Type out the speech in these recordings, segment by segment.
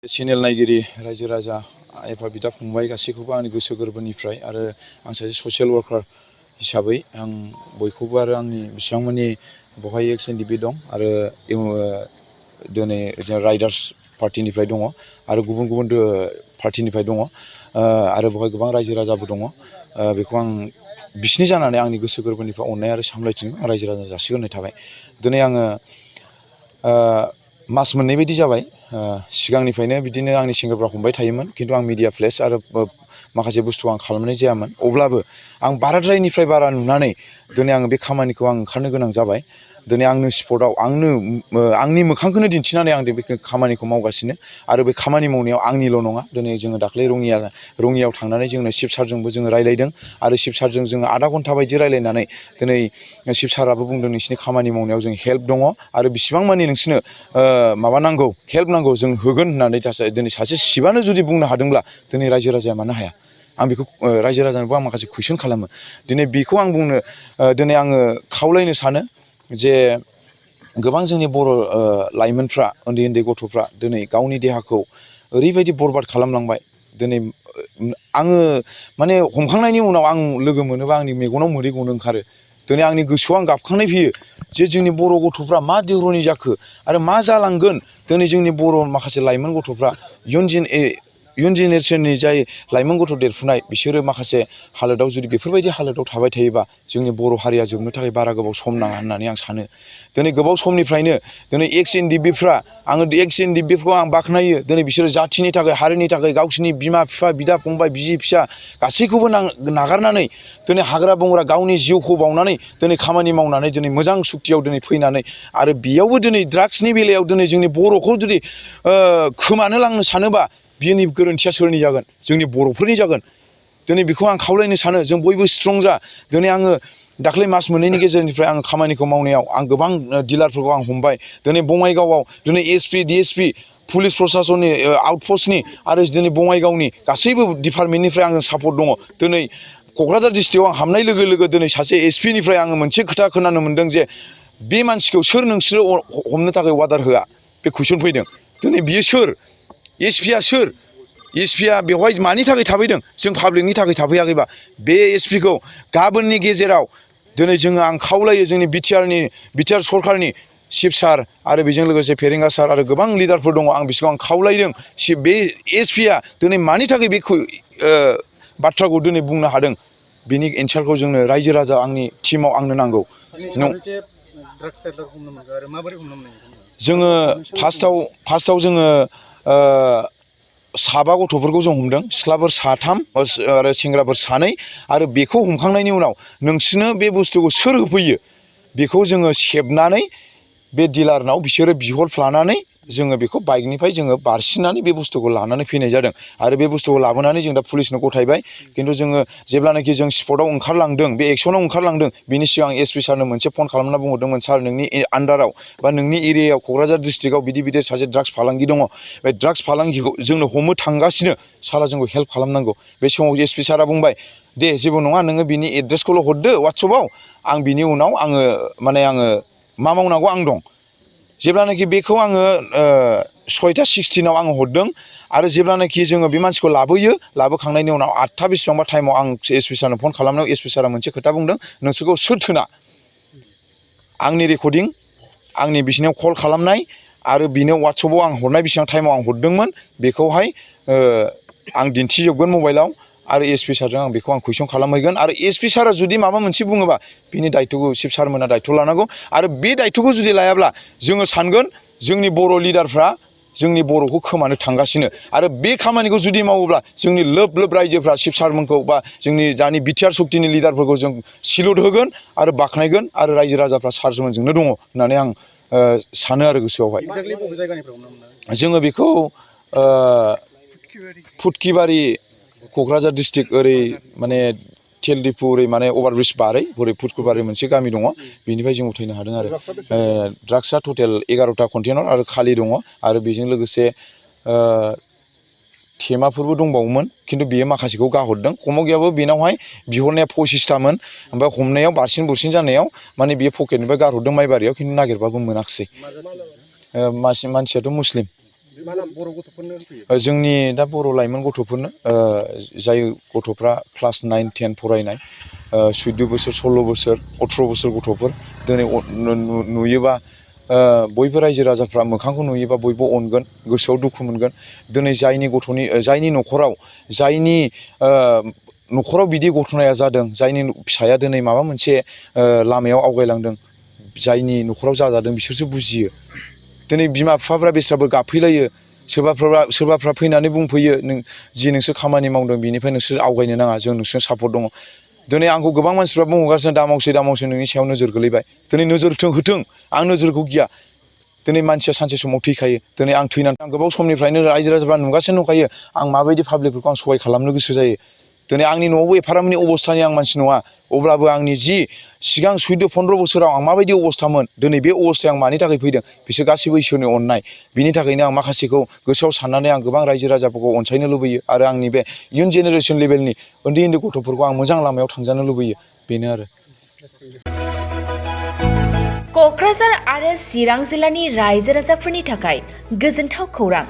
Channel नायगिरि रायजो राजा एफा बिदा फंबाय गासैखौबो आंनि गोसो गोरबोनिफ्राय आरो आं सासे ससियेल वर्कार हिसाबै आं बयखौबो आरो आंनि बेसेबां मानि बहाय एक्स एनडिपि दं आरो दिनै राइडार्स पार्टिनिफ्राय दङ आरो गुबुन गुबुन पार्टिनिफ्राय दङ आरो बेवहाय गोबां रायजो राजाबो दङ बेखौ आं बिसिनि जानानै आंनि गोसो गोरबोनिफ्राय अननाय आरो सामलायथिनो आं रायजो राजा जासिगोरनाय थाबाय। दिनै आङो मास मोननै बायदि जाबाय सिगांनिफ्रायनो बिदिनो आंनि सेंग्राफ्रा हमबाय थायोमोन खिन्थु आं मिडिया प्लेस आरो माखासे बुस्थु आं खालामनाय जायामोन अब्लाबो आं बाराद्रायनिफ्राय बारा नुनानै दिनै आङो बे खामानिखौ आं ओंखारनो गोनां जाबाय। दिनै आंनो स्पटआव आंनि मोखांखौनो दिन्थिनानै आं बे खामानिखौ मावगासिनो आरो बे खामानि मावनायाव आंनिल' नङा दिनै जोङो दाख्लै रङियाव थांनानै जोङो शिब सारजोंबो जोङो रायलायदों आरो शिब सारजों जोङो आधा घन्टा बायदि रायलायनानै दिनै शिब साराबो बुंदों नोंसिनि खामानि मावनायाव जों हेल्प दङ आरो बिसिबां मानि नोंसिनो माबा नांगौ हेल्प नांगौ जों होगोन होननानै दिनै सासे शिबानो जुदि बुंनो हादोंब्ला दिनै रायजो राजाया मानो हाया। आं बेखौ रायजो राजानोबो आं माखासे कुइसन खालामो दिनै बेखौ आं बुंनो दिनै आङो खावलायनो सानो जे गोबां जोंनि बर' लाइमोनफ्रा उन्दै उन्दै गथ'फ्रा दिनै गावनि देहाखौ ओरैबायदि बरबाद खालामलांबाय दिनै आङो माने हमखांनायनि उनाव आं लोगो मोनोबा आंनि मेगनाव मोदै गनो ओंखारो। दिनै आंनि गोसोआव आं गाबखांनाय फैयो जे जोंनि बर' गथ'फ्रा मा देर'नि जाखो आरो मा जालांगोन दिनै जोंनि बर' माखासे लाइमोन गथ'फ्रा इयुन जेनेरेसननि जाय लाइमोन गथ' देरफुनाय बिसोरो माखासे हालोदाव जुदि बेफोरबायदि हालोदाव थाबाय थायोबा जोंनि बर' हारिया जोबनो थाखाय बारा गोबाव सम नाङा होननानै आं सानो। दिनै गोबाव समनिफ्रायनो दिनै एक्स एनडिपिफ्रा आङो एक्स एनडिपिखौ आं बाख्नायो दिनै बिसोरो जाथिनि थाखाय हारिनि थाखाय गावसिनि बिमा बिफा बिदा फंबाय बिसि फिसा गासैखौबो नागारनानै दिनै हाग्रा बंग्रा गावनि जिउखौ बावनानै दिनै खामानि मावनानै दिनै मोजां सुक्तियाव दिनै फैनानै आरो बेयावबो दिनै ड्राग्सनि बेलायाव दिनै जोंनि बर'खौ जुदि खोमानो लांनो सानोबा बिनि गोरोन्थिया सोरनि जागोन जोंनि बर'फोरनि जागोन। दिनै बेखौ आं खावलायनो सानो जों बयबो स्ट्रं जा दिनै आङो दाख्लै मास मोननैनि गेजेरनिफ्राय आङो खामानिखौ मावनायाव आं गोबां डिलारफोरखौ आं हमबाय दिनै बङाइगावआव दिनै एसपि डिएसपि पुलिस प्रसासननि आउटपस्टनि आरो दिनै बङाइगावनि गासैबो डिपार्टमेन्टनिफ्राय आङो सापर्ट दङ। दिनै क'क्राझार डिस्ट्रिक्टआव आं हाबनाय लोगो लोगो दिनै सासे एसपिनिफ्राय आङो मोनसे खोथा खोनानो मोनदों जे बे मानसिखौ सोर नोंसोरो हमनो थाखाय अर्डार होआ बे कुइसन फैदों। दिनै बियो सोर एसपिआ सोर एसपिआ बेवहाय मानि थाखाय थाफैदों जों पाब्लिकनि थाखाय थाफैयाखैबा बे एसपिखौ गाबोननि गेजेराव दिनै जोङो आं खावलायो जोंनि बिटिआर सरकारनि चिफ सार आरो बेजों लोगोसे फेरेंगा सार आरो गोबां लिडारफोर दङ आं बिसोरखौ आं खावलायदों बे एसपिआ दिनै मानि थाखाय बे बाथ्राखौ दिनै बुंनो हादों बिनि एन्सारखौ जोंनो रायजो राजा आंनि टिमाव आंनो नांगौ। जोङो फार्स्टआव जोङो साबा गथ'फोरखौ जों हमदों सिख्लाफोर साथाम आरो सेंग्राफोर सानै आरो बेखौ हमखांनायनि उनाव नोंसोरनो बे बुस्थुखौ सोर होफैयो बेखौ जोङो सेबनानै बे डिलारनाव बिसोरो बिहरफ्लानानै जोङो बेखौ बाइकनिफ्राय जोङो बारसिननानै बे बुस्थुखौ लानानै फैनाय जादों आरो बे बुस्थुखौ लाबोनानै जों दा पुलिसनो गथायबाय। खिन्थु जोङो जेब्लानाखि जों स्पटआव ओंखारलांदों बे एक्सनाव ओंखारलांदों बिनि सिगां एसपि सारनो मोनसे फन खालामना बुंहरदोंमोन सार नोंनि आन्दाराव बा नोंनि एरियायाव क'क्राझार डिस्ट्रिक्टआव बिदि बिदि सासे ड्राग्स फालांगि दङ बे ड्राग्स फालांगिखौ जोंनो हमनो थांगासिनो सारा जोंखौ हेल्प खालामनांगौ। बे समाव एसपि सारा बुंबाय दे जेबो नङा नोङो बिनि एड्रेसखौल' हरदो वाट्सएपआव आं बिनि उनाव आङो मा मावनांगौ आं दं। जेब्लानाखि बेखौ आङो 6:16 आङो हरदों आरो जेब्लानाखि जोङो बे मानसिखौ लाबोखांनायनि उनाव 8था बेसेबांबा टाइमाव आं एसपि सारनो फन खालामनायाव एसपि सारा मोनसे खोथा बुंदों नोंसोरखौ सोर थोना आंनि रेकर्डिं आंनि बिसिनाव कल खालामनाय आरो बिनो वाट्सएपआव आं हरनाय बेसेबां टाइमाव आं हरदोंमोन बेखौहाय आं दिन्थिजोबगोन मबाइलाव आरो एसपि सारजों आं बेखौ आं कुइसन खालामहैगोन आरो एसपि सारा जुदि माबा मोनसे बुङोबा बिनि दायथ'खौ चिफ सारमोना दायथ' लानांगौ आरो बे दायथ'खौ जुदि लायाब्ला जोङो सानगोन जोंनि बर' लिडारफ्रा जोंनि बर'खौ खोमानो थांगासिनो आरो बे खामानिखौ जुदि मावोब्ला जोंनि लोब लोब रायजोफ्रा चिफ सारमोनखौ बा जोंनि दानि बिटिआर सक्तिनि लिडारफोरखौ जों सिलुट होगोन आरो बाख्नायगोन आरो रायजो राजाफ्रा सारमोनजोंनो दङ होननानै आं सानो आरो गोसोआवहाय। जोङो बेखौ फुटकिबारि क'क्राझार डिस्ट्रिक्ट ओरै माने तेलदिफु ओरै माने अभारब्रिज बारै हरै फुटकुबारि मोनसे गामि दङ बेनिफ्राय जों उथायनो हादों आरो ड्राग्सआ टटेल 11टा कन्टेनार आरो खालि दङ आरो बेजों लोगोसे थेमाफोरबो दंबावोमोन खिन्थु बियो माखासेखौ गाहरदों खमाव बेनावहाय बिहरनाया 25टामोन ओमफ्राय हमनायाव बारसिन बुरसिन जानायाव माने बियो पकेटनिफ्राय गारहरदों माइबारियाव खिन्थु नागिरबाबो मोनाखिसै। मानसियाथ' मुस्लिम जोंनि दा बर' लाइमोन गथ'फोरनो जाय गथ'फ्रा क्लास 9, 10 फरायनाय 14 बोसोर 16 बोसोर 18 बोसोर गथ'फोर दिनै नुयोबा बयबो रायजो राजाफ्रा मोखांखौ नुयोबा बयबो अनगोन, गोसोआव दुखु मोनगोन। दिनै जायनि न'खराव बिदि घटनाया जादों, जायनि फिसाया दिनै माबा मोनसे लामायाव आवगायलांदों, जायनि न'खराव जाजादों बिसोरसो बुजियो। दिनै बिमा बिफाफ्रा बेस्राबो गाबफैलायो, सोरबाफ्रा फैनानै बुंफैयो नोंसोर खामानि मावदों बिनिफ्राय नोंसोर आवगायनो नाङा, जों नोंसोरनो सापर्ट दङ। दिनै आंखौ गोबां मानसिफ्रा बुंहरगासिनो दा मावसै नोंनि सायाव नोजोर गोलैबाय। दिनै नोजोर होथों, आं नोजोरखौ गिया। दिनै मानसिया सानसे समाव थैखायो। दिनै आं थैनानै गोबाव समनिफ्रायनो रायजो राजाफ्रा नुगासिनो दंखायो आं माबायदि पाब्लिकफोरखौ आं सहाय खालामनो गोसो जायो। दिनै आंनि न'आवबो एफाराबनि अबस्थानि आं मानसि नङा, अब्लाबो आंनि जि सिगां 14-15 बोसोराव आं माबायदि अबस्थामोन, दिनै बे अबस्थायाव आं मानि थाखाय फैदों, बिसोर गासैबो इसोरनि अननाय। बिनि थाखायनो आं माखासेखौ गोसोआव साननानै आं गोबां रायजो राजाफोरखौ अनसायनो लुबैयो आरो आंनि बे इयुन जेनेरेसन लेभेलनि उन्दै गथ'फोरखौ आं मोजां लामायाव थांजानो लुबैयो, बेनो आरो। क'क्राझार आरो चिरां जिल्लानि रायजो राजाफोरनि थाखाय गोजोनथाव खौरां।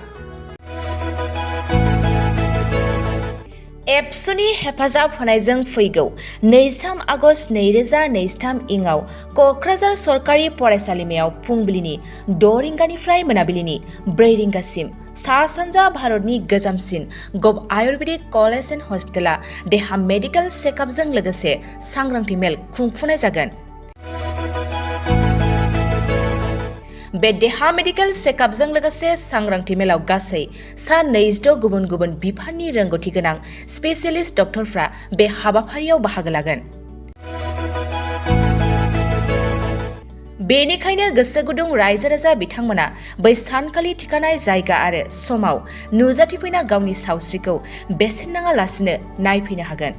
एबसुनि हेफाजाब होनायजों फैगौ 23 आगस्ट 2023 इंआव क'क्राझार सरकारि फरायसालिमायाव फुंबिलिनि 6 रिंगानिफ्राय मोनाबिलिनि 4 रिंगासिम सा-सानजा भारतनि गोजामसिन गभ आयुर्वेदिक कलेज एन्ड हस्पिटाला देहा मेडिकेल चेकआपजों लोगोसे सांग्रांथि मेल खुंफुंनाय जागोन। बे देहा मेडिकेल चेकआपजों लोगोसे सांग्रांथि मेलाव गासै सा-26 गुबुन गुबुन बिफाननि रोंगौथि गोनां स्पेसियलिस्ट डक्टरफ्रा बे हाबाफारियाव बाहागो लागोन। बेनिखायनो गोसो गुदुं रायजो राजा बिथांमोना बै सानखालि थिखानाय जायगा आरो समाव नुजाथिफैना गावनि सावस्रिखौ बेसेन नाङालासिनो नायफैनो हागोन।